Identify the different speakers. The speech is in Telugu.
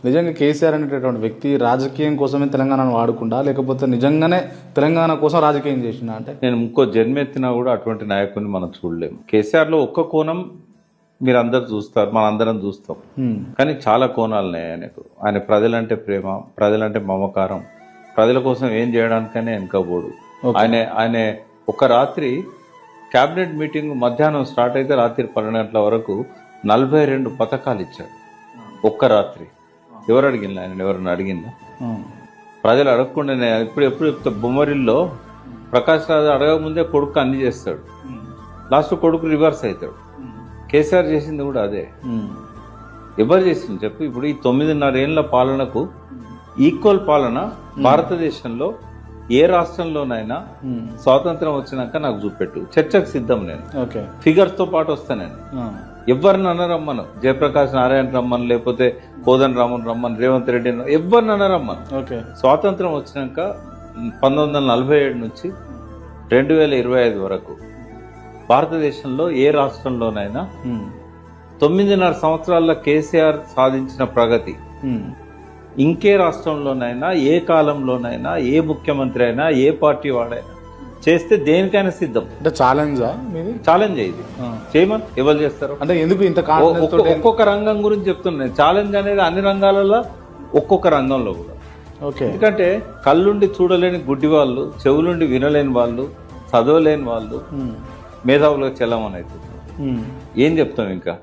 Speaker 1: నిజంగా కేసీఆర్ అనేటటువంటి వ్యక్తి రాజకీయం కోసమే తెలంగాణను వాడుకుంటా, లేకపోతే నిజంగానే తెలంగాణ కోసం రాజకీయం చేసిందా? అంటే
Speaker 2: నేను ఇంకో జన్మెత్తినా కూడా అటువంటి నాయకుడిని మనం చూడలేము. కేసీఆర్లో ఒక్క కోణం మీరు అందరు చూస్తారు, మన అందరం చూస్తాం, కానీ చాలా కోణాలు ఉన్నాయి ఆయనకు. ఆయన ప్రజలంటే ప్రేమ, ప్రజలంటే మమకారం, ప్రజల కోసం ఏం చేయడానికనే వెనకపోడు. ఆయన ఒక రాత్రి క్యాబినెట్ మీటింగ్ మధ్యాహ్నం స్టార్ట్ అయితే రాత్రి 12 గంటల వరకు 42 పథకాలు ఇచ్చాడు ఒక్క రాత్రి. ఎవరు అడిగిందా ఆయన? ఎవరన్నా అడిగిందా? ప్రజలు అడగకుండానే ఎప్పుడు చెప్తా, బొమ్మరిల్లో ప్రకాష్ రాజు అడగకముందే కొడుకు అన్ని చేస్తాడు, లాస్ట్ కొడుకు రివర్స్ అవుతాడు. కేసీఆర్ చేసింది కూడా అదే. ఎవరు చేసింది చెప్పు? ఇప్పుడు ఈ 9.5 ఏళ్ల పాలనకు ఈక్వల్ పాలన భారతదేశంలో ఏ రాష్ట్రంలోనైనా స్వాతంత్రం వచ్చినాక నాకు చూపెట్టు, చర్చకు సిద్ధం. నేను ఫిగర్స్ తో పాటు వస్తా. నేను ఎవరిని అనరమ్మను, జయప్రకాష్ నారాయణ రమ్మను, లేకపోతే కోదన్ రామన్ రమ్మను, రేవంత్ రెడ్డి ఎవరిని అనరమ్మను. స్వాతంత్రం వచ్చినాక 1947 నుంచి 2025 వరకు భారతదేశంలో ఏ రాష్ట్రంలోనైనా 9.5 సంవత్సరాల్లో కేసీఆర్ సాధించిన ప్రగతి ఇంకే రాష్ట్రంలోనైనా, ఏ కాలంలోనైనా, ఏ ముఖ్యమంత్రి అయినా, ఏ పార్టీ వాడైనా చేస్తే దేనికైనా సిద్ధం.
Speaker 1: అంటే ఛాలెంజ్
Speaker 2: అయ్యింది చేయమని ఎవరు చేస్తారు?
Speaker 1: అంటే ఎందుకు ఇంత
Speaker 2: ఒక్కొక్క రంగం గురించి చెప్తున్నాను. ఛాలెంజ్ అనేది అన్ని రంగాలలో, ఒక్కొక్క రంగంలో కూడా. ఎందుకంటే కళ్ళుండి చూడలేని గుడ్డి వాళ్ళు, చెవులుండి వినలేని వాళ్ళు, చదవలేని వాళ్ళు మేధావులుగా చెల్లమని అవుతుంది. ఏం చెప్తాం ఇంకా?